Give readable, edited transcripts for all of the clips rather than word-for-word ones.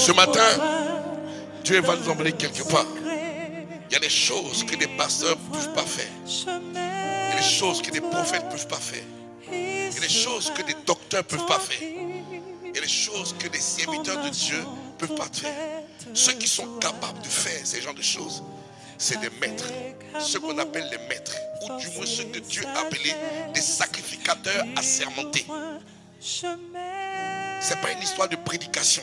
Ce matin, Dieu va nous emmener quelque part. Il y a des choses que des pasteurs ne peuvent pas faire. Il y a des choses que des prophètes ne peuvent pas faire. Il y a des choses que des docteurs ne peuvent pas faire. Il y a des choses que des serviteurs de Dieu ne peuvent pas faire. Ceux qui sont capables de faire ces genres de choses, c'est des maîtres. Ce qu'on appelle les maîtres. Ou du moins ceux que Dieu a appelés des sacrificateurs assermentés. Ce n'est pas une histoire de prédication.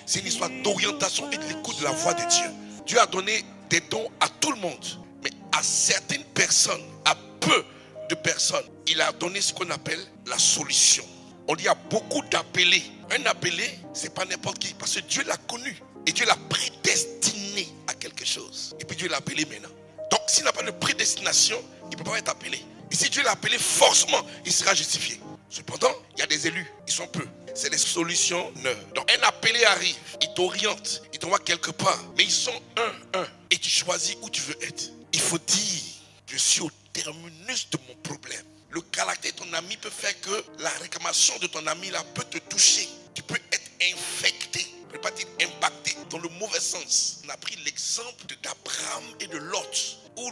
C'est une histoire d'orientation et de l'écoute de la voix de Dieu. Dieu a donné des dons à tout le monde. Mais à certaines personnes, à peu de personnes, il a donné ce qu'on appelle la solution. On dit il y a beaucoup d'appelés. Un appelé, ce n'est pas n'importe qui. Parce que Dieu l'a connu. Et Dieu l'a prédestiné à quelque chose. Et puis Dieu l'a appelé maintenant. Donc s'il n'a pas de prédestination, il ne peut pas être appelé. Et si Dieu l'a appelé, forcément, il sera justifié. Cependant, il y a des élus. Ils sont peu. C'est des solutions neuves. Donc un appelé arrive. Il t'oriente. Il t'envoie quelque part. Mais ils sont un. Et tu choisis où tu veux être. Il faut dire, je suis au terminus de mon problème. Le caractère de ton ami peut faire que la réclamation de ton ami là peut te toucher. Tu peux être infecté. Tu ne peux pas dire impacté dans le mauvais sens. On a pris l'exemple d'Abraham et de Lot. Où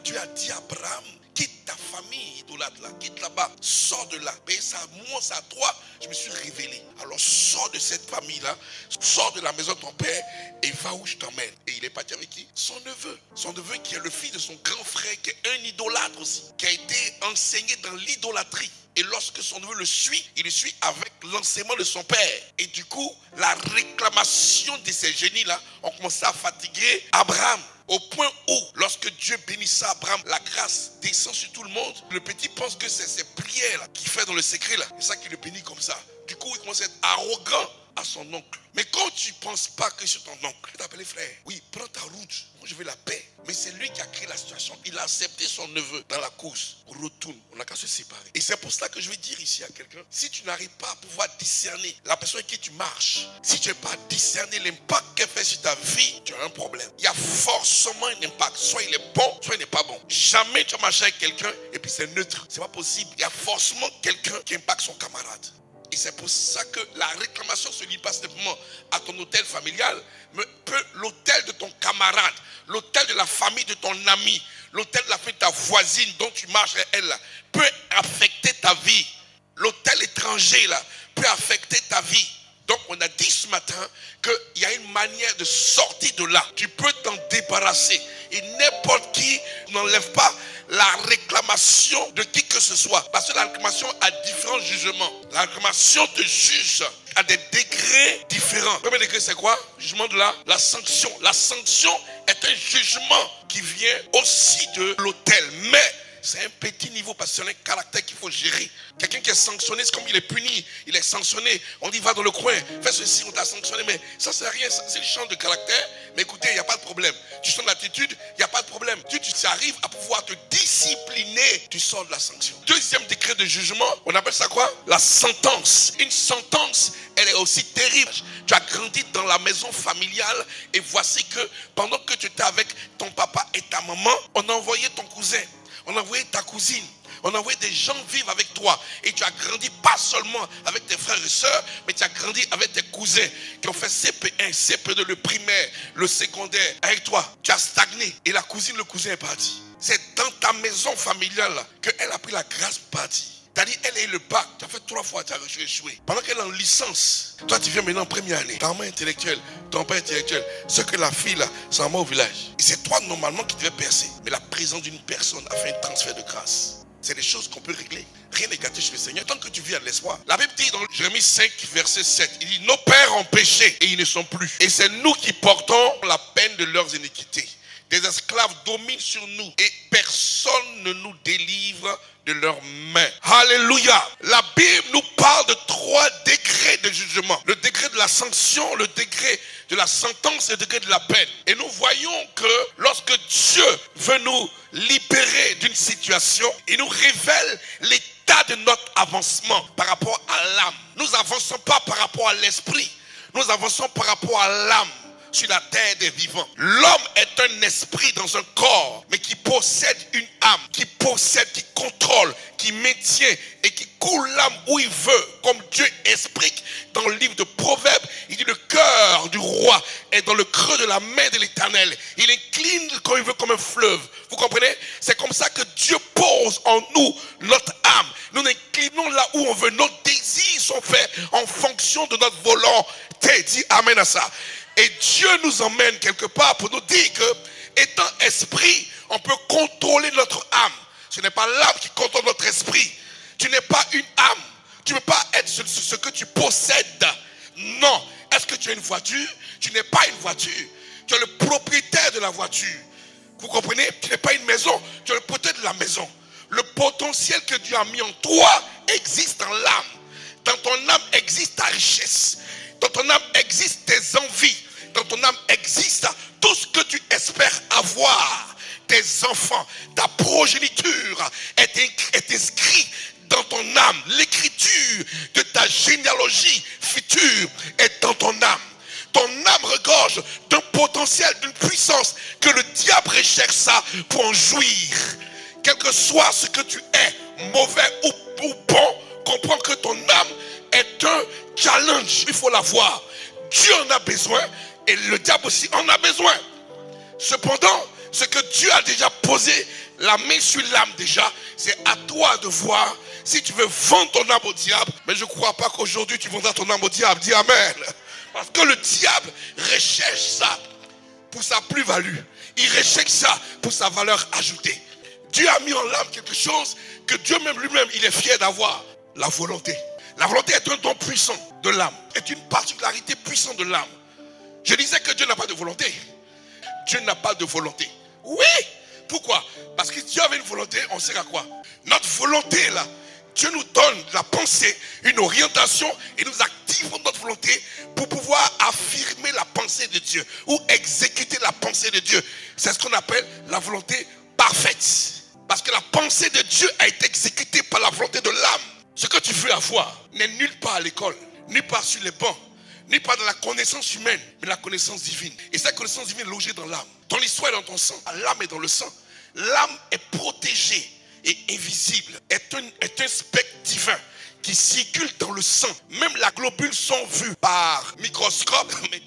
Dieu a dit à Abraham, quitte ta famille idolâtre là, quitte là-bas, sors de là. Mais ça, moi, c'est à toi, je me suis révélé. Alors sors de cette famille-là, sors de la maison de ton père et va où je t'emmène. Et il est parti avec qui? Son neveu. Son neveu qui est le fils de son grand frère, qui est un idolâtre aussi, qui a été enseigné dans l'idolâtrie. Et lorsque son neveu le suit, il le suit avec l'enseignement de son père. Et du coup, la réclamation de ces génies-là ont commencé à fatiguer Abraham. Au point où, lorsque Dieu bénissait Abraham, la grâce descend sur tout le monde. Le petit pense que c'est ces prières qu'il fait dans le secret là. C'est ça qui le bénit comme ça. Du coup, il commence à être arrogant à son oncle. Mais quand tu ne penses pas que c'est ton oncle, tu t'appelles frère. Oui, prends ta route. Moi, je veux la paix. Mais c'est lui qui a créé la situation. Il a accepté son neveu dans la course. Retourne. On n'a qu'à se séparer. Et c'est pour cela que je vais dire ici à quelqu'un, si tu n'arrives pas à pouvoir discerner la personne avec qui tu marches, si tu n'es pas à discerner l'impact qu'elle fait sur ta vie, tu as un problème. Il y a forcément un impact. Soit il est bon, soit il n'est pas bon. Jamais tu vas marcher avec quelqu'un et puis c'est neutre. C'est pas possible. Il y a forcément quelqu'un qui impacte son camarade. Et c'est pour ça que la réclamation se lie pas simplement à ton hôtel familial, mais peut l'hôtel de ton camarade, l'hôtel de la famille de ton ami, l'hôtel de la famille de ta voisine dont tu marches elle là, peut affecter ta vie. L'hôtel étranger là peut affecter ta vie. Donc on a dit ce matin qu'il y a une manière de sortir de là. Tu peux t'en débarrasser. Et n'importe qui n'enlève pas la réclamation de qui que ce soit. Parce que la réclamation a différents jugements. La réclamation te juge à des degrés différents. Le premier degré c'est quoi? Jugement de la sanction. La sanction est un jugement qui vient aussi de l'autel. Mais c'est un petit niveau parce que c'est un caractère qu'il faut gérer. Quelqu'un qui est sanctionné, c'est comme il est puni, il est sanctionné. On dit va dans le coin, fais ceci, on t'a sanctionné. Mais ça c'est rien, c'est le champ de caractère. Mais écoutez, il n'y a pas de problème. Tu changes d'attitude, il n'y a pas de problème. Tu arrives à pouvoir te discipliner, tu sors de la sanction. Deuxième degré de jugement, on appelle ça quoi? La sentence. Une sentence, elle est aussi terrible. Tu as grandi dans la maison familiale et voici que pendant que tu étais avec ton papa et ta maman, on a envoyé ton cousin. On a envoyé ta cousine. On a envoyé des gens vivre avec toi. Et tu as grandi pas seulement avec tes frères et sœurs, mais tu as grandi avec tes cousins qui ont fait CP1, CP2, le primaire, le secondaire. Avec toi, tu as stagné. Et la cousine, le cousin est parti. C'est dans ta maison familiale qu'elle a pris la grâce pour partir. C'est-à-dire, elle a eu le bac, tu as fait 3 fois, tu as échoué. Pendant qu'elle est en licence, toi tu viens maintenant en première année. Ta maman intellectuelle, ton père intellectuel. Ce que la fille là, c'est un mot au village. Et c'est toi normalement qui devais percer. Mais la présence d'une personne a fait un transfert de grâce. C'est des choses qu'on peut régler. Rien n'est gâté chez le Seigneur. Tant que tu vis à l'espoir. La Bible dit dans Jérémie 5, verset 7, il dit, nos pères ont péché et ils ne sont plus. Et c'est nous qui portons la peine de leurs iniquités. Des esclaves dominent sur nous et personne ne nous délivre de leurs mains. Alléluia. La Bible nous parle de 3 degrés de jugement. Le degré de la sanction, le degré de la sentence et le degré de la peine. Et nous voyons que lorsque Dieu veut nous libérer d'une situation, il nous révèle l'état de notre avancement par rapport à l'âme. Nous n'avançons pas par rapport à l'esprit. Nous avançons par rapport à l'âme. Sur la terre des vivants. L'homme est un esprit dans un corps, mais qui possède une âme, qui possède, qui contrôle, qui maintient et qui coule l'âme où il veut, comme Dieu explique dans le livre de Proverbes. Il dit le cœur du roi est dans le creux de la main de l'Éternel. Il incline quand il veut comme un fleuve. Vous comprenez? C'est comme ça que Dieu pose en nous notre âme. Nous inclinons là où on veut. Nos désirs sont faits en fonction de notre volonté. Dis amen à ça. Et Dieu nous emmène quelque part pour nous dire que, étant esprit, on peut contrôler notre âme. Ce n'est pas l'âme qui contrôle notre esprit. Tu n'es pas une âme. Tu ne peux pas être ce que tu possèdes. Non. Est-ce que tu as une voiture? Tu n'es pas une voiture. Tu es le propriétaire de la voiture. Vous comprenez? Tu n'es pas une maison. Tu es le propriétaire de la maison. Le potentiel que Dieu a mis en toi existe dans l'âme. Dans ton âme existe ta richesse. Dans ton âme existent tes envies. Dans ton âme existe tout ce que tu espères avoir. Tes enfants, ta progéniture est inscrit dans ton âme. L'écriture de ta généalogie future est dans ton âme. Ton âme regorge d'un potentiel, d'une puissance que le diable recherche ça pour en jouir. Quel que soit ce que tu es, mauvais ou bon, comprends que ton âme est un challenge. Il faut l'avoir. Dieu en a besoin et le diable aussi en a besoin. Cependant, ce que Dieu a déjà posé la main sur l'âme déjà, c'est à toi de voir si tu veux vendre ton âme au diable. Mais je ne crois pas qu'aujourd'hui tu vendras ton âme au diable. Dis amen. Parce que le diable recherche ça pour sa plus-value. Il recherche ça pour sa valeur ajoutée. Dieu a mis en l'âme quelque chose que Dieu même lui-même, il est fier d'avoir. La volonté. La volonté est un don puissant de l'âme. Est une particularité puissante de l'âme. Je disais que Dieu n'a pas de volonté. Dieu n'a pas de volonté. Oui. Pourquoi? Parce que Dieu avait une volonté, on sait à quoi? Notre volonté là, Dieu nous donne la pensée, une orientation et nous activons notre volonté pour pouvoir affirmer la pensée de Dieu ou exécuter la pensée de Dieu. C'est ce qu'on appelle la volonté parfaite. Parce que la pensée de Dieu a été exécutée par la volonté de l'âme. Ce que tu veux avoir n'est nulle part à l'école, nulle part sur les bancs, nulle part dans la connaissance humaine, mais la connaissance divine. Et cette connaissance divine est logée dans l'âme. Ton histoire est dans ton sang, l'âme est dans le sang. L'âme est protégée et invisible, est un spectre divin qui circule dans le sang. Même les globules sont vus par microscope, mais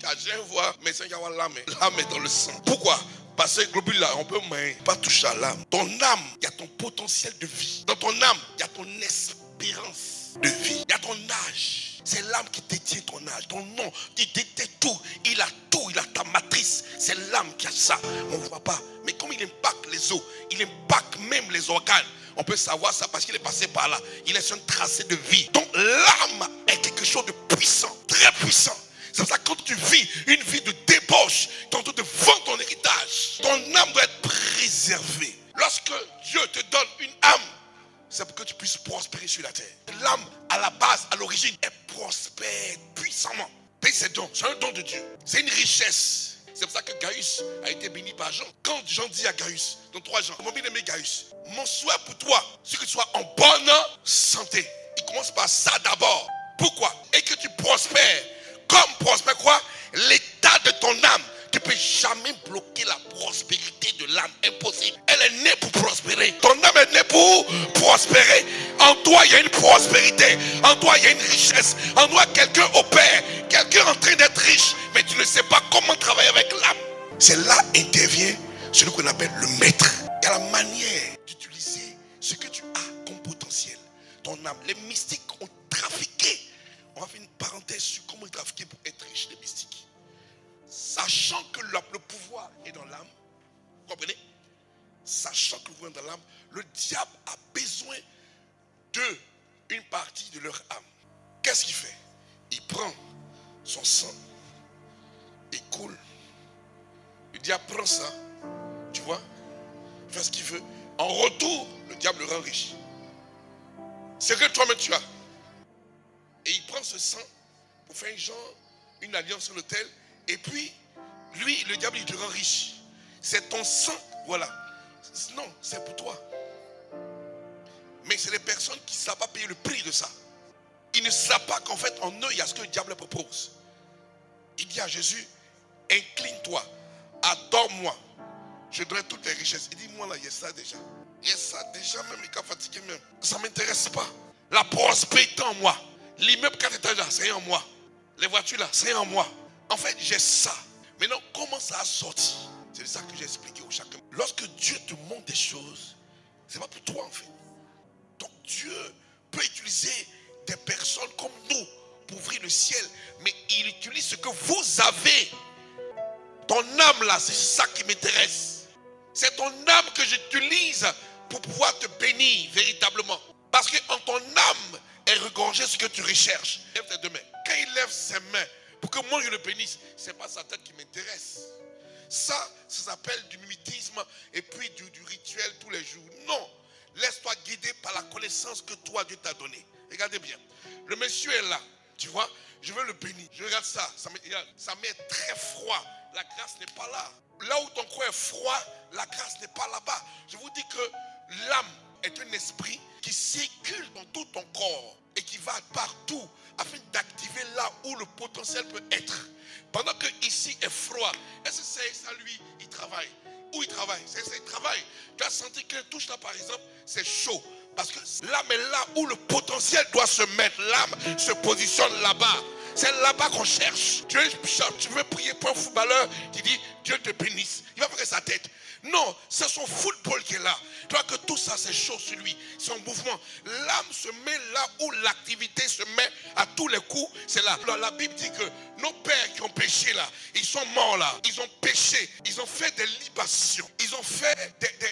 l'âme est dans le sang. Pourquoi? Parce que les globules là, on peut pas toucher à l'âme. Ton âme, il y a ton potentiel de vie. Dans ton âme, il y a ton espérance de vie. Il y a ton âge. C'est l'âme qui détient ton âge, ton nom. Il détient tout. Il a ta matrice. C'est l'âme qui a ça. On ne voit pas. Mais comme il impacte les os, il impacte même les organes. On peut savoir ça parce qu'il est passé par là. Il est sur un tracé de vie. Donc l'âme est quelque chose de puissant, très puissant. C'est pour ça que quand tu vis une vie de débauche, tu es en train de vendre ton héritage. Ton âme doit être préservée. Lorsque Dieu te donne une âme, c'est pour que tu puisses prospérer sur la terre. L'âme, à la base, à l'origine, elle prospère puissamment. C'est un don de Dieu. C'est une richesse. C'est pour ça que Gaius a été béni par Jean. Quand Jean dit à Gaius, dans 3 Jean, mon bien-aimé Gaius, mon souhait pour toi, c'est que tu sois en bonne santé. Il commence par ça d'abord. Pourquoi? Et que tu prospères. Comme prospère quoi? L'état de ton âme. Tu ne peux jamais bloquer la prospérité de l'âme. Impossible. Elle est née pour prospérer. Ton âme est née pour prospérer. En toi, il y a une prospérité. En toi, il y a une richesse. En toi, quelqu'un opère. Quelqu'un est en train d'être riche. Mais tu ne sais pas comment travailler avec l'âme. C'est là intervient celui qu'on appelle le maître. Il y a la manière d'utiliser ce que tu as comme potentiel. Ton âme. Les mystiques ont trafiqué. On va faire une parenthèse sur comment ils trafiquaient pour être riches, les mystiques. Sachant que le pouvoir est dans l'âme, vous comprenez? Sachant que le pouvoir est dans l'âme, le diable a besoin d'une partie de leur âme. Qu'est-ce qu'il fait? Il prend son sang, il coule. Le diable prend ça, tu vois, il fait ce qu'il veut. En retour, le diable le rend riche. C'est que toi-même tu as. Et il prend ce sang pour faire une alliance sur l'autel. Et puis, lui, le diable, il te rend riche. C'est ton sang, voilà. Non, c'est pour toi. Mais c'est les personnes qui ne savent pas payer le prix de ça. Ils ne savent pas qu'en fait, en eux, il y a ce que le diable propose. Il dit à Jésus, incline-toi, adore-moi. Je donnerai toutes les richesses. Il dit, moi là, il y a ça déjà. Et ça, déjà, même, il est fatigué même. Ça ne m'intéresse pas. La prospérité en moi. L'immeuble 4 étages là, c'est en moi. Les voitures là, c'est en moi. En fait, j'ai ça. Maintenant, comment ça a sorti? C'est ça que j'ai expliqué au chacun. Lorsque Dieu te montre des choses, c'est pas pour toi en fait. Donc Dieu peut utiliser des personnes comme nous pour ouvrir le ciel, mais il utilise ce que vous avez. Ton âme là, c'est ça qui m'intéresse. C'est ton âme que j'utilise pour pouvoir te bénir véritablement. Parce que en ton âme est regorgé ce que tu recherches. Lève tes deux mains. Quand il lève ses mains pour que moi je le bénisse, ce n'est pas sa tête qui m'intéresse. Ça s'appelle du mimétisme et puis du rituel tous les jours. Non, laisse-toi guider par la connaissance que toi Dieu t'a donnée. Regardez bien, le monsieur est là, tu vois, je veux le bénir. Je regarde ça, ça m'est très froid, la grâce n'est pas là. Là où ton corps est froid, la grâce n'est pas là-bas. Je vous dis que l'âme est un esprit qui circule dans tout ton corps et qui va partout afin d'activer là où le potentiel peut être. Pendant que ici est froid, est-ce que c'est ça lui, il travaille? Où il travaille? C'est il travaille. Tu as senti qu'une touche là par exemple, c'est chaud. Parce que l'âme est là où le potentiel doit se mettre. L'âme se positionne là-bas. C'est là-bas qu'on cherche. Tu veux prier pour un footballeur qui dit Dieu te bénisse. Il va faire sa tête. Non, c'est son football qui est là. Tu vois que tout ça c'est chaud sur lui. Son mouvement. L'âme se met là où l'activité se met à tous les coups. C'est là. La Bible dit que nos pères qui ont péché là, ils sont morts là. Ils ont péché. Ils ont fait des libations. Ils ont fait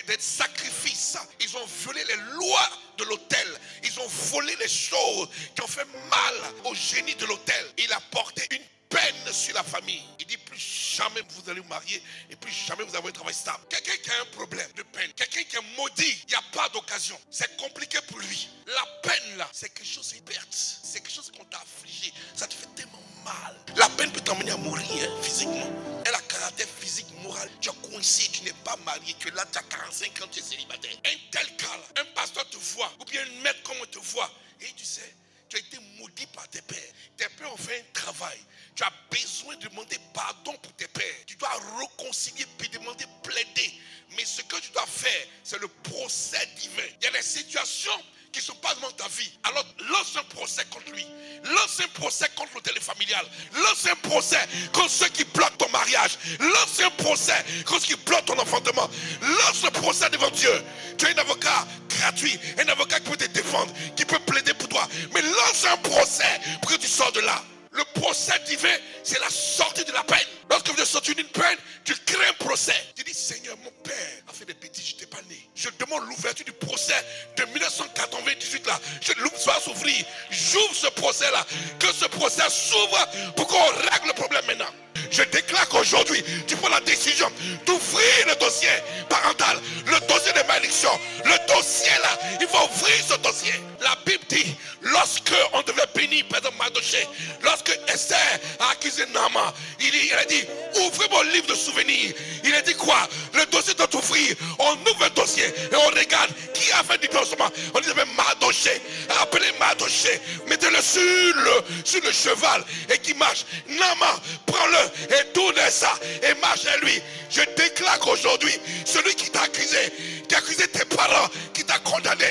des sacrifices. Ils ont violé les lois de l'autel. Ils ont volé les choses qui ont fait mal au génie de l'autel. Il a porté une peine sur la famille. Il dit plus jamais vous allez vous marier et plus jamais vous avez un travail stable. Quelqu'un qui a un problème de peine, quelqu'un qui est maudit, il n'y a pas d'occasion. C'est compliqué pour lui. La peine là, c'est quelque chose, c'est une perte. C'est quelque chose qu'on t'a affligé. Ça te fait tellement mal. La peine peut t'emmener à mourir physiquement. Elle a caractère physique, moral. Tu es coincé, tu n'es pas marié, que là tu as 45 ans, tu es célibataire. Un tel cas là, un pasteur te voit, ou bien une maître comme on te voit, et tu sais, tu as été maudit par tes pères. Tes pères ont fait un travail. Tu as besoin de demander pardon pour tes pères. Tu dois réconcilier puis demander plaider. Mais ce que tu dois faire, c'est le procès divin. Il y a des situations qui ne sont pas dans ta vie. Alors lance un procès contre lui. Lance un procès contre l'hôtel familial. Lance un procès contre ceux qui bloquent ton mariage. Lance un procès contre ceux qui bloquent ton enfantement. Lance un procès devant Dieu. Tu as un avocat gratuit, un avocat qui peut te défendre, qui peut plaider pour toi. Mais lance un procès pour que tu sors de là. Le procès divin, c'est la sortie de la peine. Lorsque vous êtes sorti d'une peine, tu crées un procès. Tu dis, Seigneur, mon père a fait des bêtises, je n'étais pas né. Je demande l'ouverture du procès de 1998 là. Je l'ouvre, soit s'ouvrir. J'ouvre ce procès là. Que ce procès s'ouvre pour qu'on règle le problème maintenant. Je déclare qu'aujourd'hui, tu prends la décision d'ouvrir le dossier parental, le dossier de malédiction. Le dossier là, il faut ouvrir ce dossier. La Bible dit, lorsque on devait bénir, par exemple, Mardochée, lorsque Esther a accusé Naaman, il a dit, ouvrez mon livre de souvenirs. Il a dit quoi? Le dossier doit ouvrir. On ouvre le dossier et on regarde qui a fait du blanchiment. On dit, Mardochée, appelez Mardochée, mettez-le sur le cheval et qui marche. Naaman, prends-le et tourne ça et marche à lui. Je déclare qu'aujourd'hui, celui qui t'a accusé, qui a accusé tes parents, qui t'a condamné,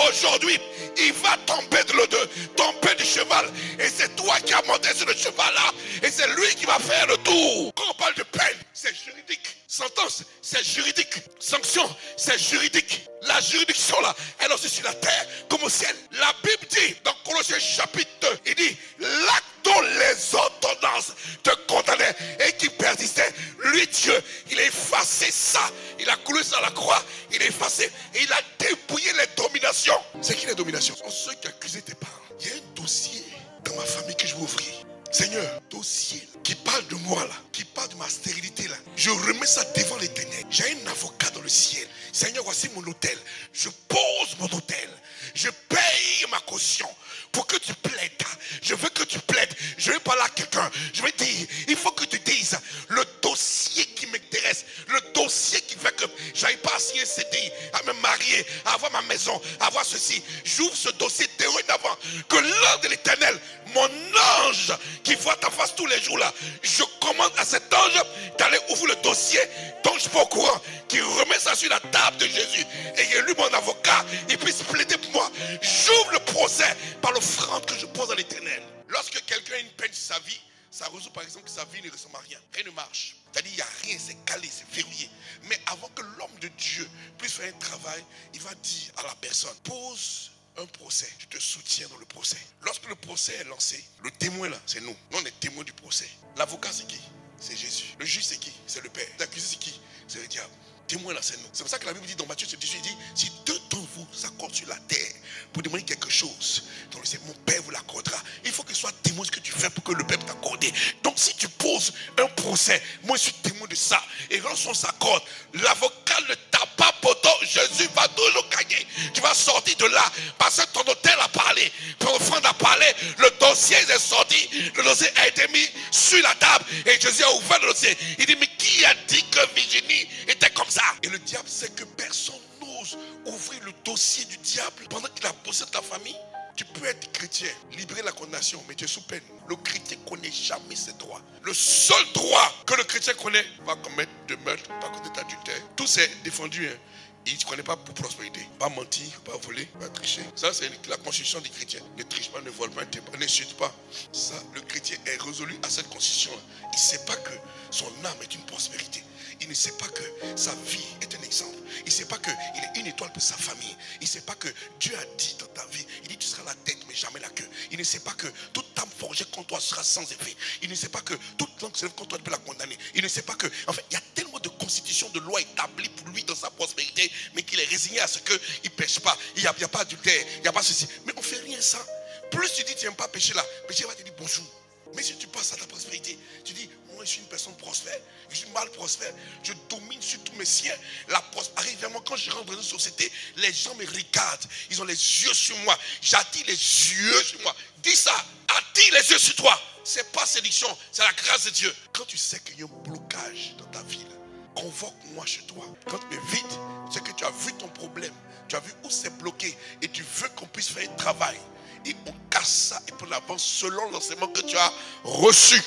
aujourd'hui, il va tomber de l'eau, tomber du cheval. Et c'est toi qui as monté sur le cheval là. Et c'est lui qui va faire le tour. Quand on parle de peine, c'est juridique. Sentence, c'est juridique. Sanction, c'est juridique. La juridiction là, elle est aussi sur la terre comme au ciel. La Bible dit dans Colossiens chapitre 2, il dit, l'acte dont les ordonnances te condamnaient et qui persistait, lui Dieu, il a effacé ça. Il a coulé ça à la croix, il a effacé et il a dépouillé les dominations. C'est qui les dominations? Ce sont ceux qui accusaient tes parents. Il y a un dossier dans ma famille que je vais ouvrir. Seigneur, dossier qui parle de moi là, qui parle de ma stérilité là, je remets ça devant l'Éternel. J'ai un avocat dans le ciel. Seigneur, voici mon hôtel. Je pose mon hôtel. Je paye ma caution pour que tu plaides. Je veux que tu plaides. Je vais parler à quelqu'un. Je vais dire, il faut que tu dises le dossier qui m'intéresse, le dossier qui fait que j'arrive pas à signer CDI, à me marier, à avoir ma maison, à avoir ceci. J'ouvre ce dossier dorénavant que l'ange de l'Éternel, mon ange qui voit ta face tous les jours là, je commande à cet ange d'aller ouvrir le dossier dont je suis pas au courant, qui remet ça sur la table de Jésus et il lui mon avocat, il puisse plaider pour moi. J'ouvre le procès par l'offrande que je pose à l'Éternel. Lorsque quelqu'un a une peine sur sa vie, ça résout par exemple que sa vie ne ressemble à rien. Rien ne marche. C'est-à-dire il n'y a rien, c'est calé, c'est verrouillé. Mais avant que l'homme de Dieu puisse faire un travail, il va dire à la personne, pose un procès, je te soutiens dans le procès. Lorsque le procès est lancé, le témoin là, c'est nous. Nous on est témoins du procès. L'avocat c'est qui? C'est Jésus. Le juge c'est qui? C'est le Père. L'accusé c'est qui? C'est le diable. Témoin là c'est nous. C'est pour ça que la Bible dit dans Matthieu 18, il dit, si deux d'entre vous s'accordent sur la terre pour demander quelque chose, donc c'est mon Père vous l'accordera. Il faut que ce soit témoin de ce que tu fais pour que le Père t'accorde. Donc si tu poses un procès, moi je suis témoin de ça. Et lorsqu'on s'accorde, l'avocat ne t'a pas poto, Jésus va toujours gagner. Tu vas sortir de là parce que ton hôtel a parlé, ton offrande a parlé, le dossier est sorti, le dossier a été mis sur la table et Jésus a ouvert le dossier. Il dit mais qui a dit que Virginie était comme ça? Et le diable sait que personne n'ose ouvrir le dossier du diable pendant qu'il a possède ta famille. Tu peux être chrétien, libérer la condamnation, mais tu es sous peine. Le chrétien ne connaît jamais ses droits. Le seul droit que le chrétien connaît, pas commettre de meurtre, pas commettre d'adultère. Tout c'est défendu. Il ne connaît pas pour prospérité. Pas mentir, pas voler, pas tricher. Ça, c'est la constitution des chrétiens. Ne triche pas, ne vole pas, n'insulte pas. Ça, le chrétien est résolu à cette constitution. Il ne sait pas que son âme est une prospérité. Il ne sait pas que sa vie est un exemple. Il ne sait pas qu'il est une étoile pour sa famille. Il ne sait pas que Dieu a dit dans ta vie, il dit tu seras la tête mais jamais la queue. Il ne sait pas que toute âme forgée contre toi sera sans effet. Il ne sait pas que toute langue se lève contre toi, tu peux la condamner. Il ne sait pas que, en fait, il y a tellement de constitutions, de lois établies pour lui dans sa prospérité, mais qu'il est résigné à ce qu'il ne pêche pas. Il n'y a pas d'adultère, il n'y a pas ceci. Mais on ne fait rien ça. Plus tu dis tu n'aimes pas pécher là, péché va te dire bonjour. Mais si tu passes à ta prospérité, tu dis, moi je suis une personne prospère, je suis mal prospère, je domine sur tous mes siens. La prospérité, vraiment quand je rentre dans une société, les gens me regardent, ils ont les yeux sur moi, j'attire les yeux sur moi. Dis ça, attire les yeux sur toi. C'est pas séduction, c'est la grâce de Dieu. Quand tu sais qu'il y a un blocage dans ta vie, convoque-moi chez toi. Quand tu me vides, c'est que tu as vu ton problème, tu as vu où c'est bloqué et tu veux qu'on puisse faire un travail. Et on casse ça et on avance selon l'enseignement que tu as reçu.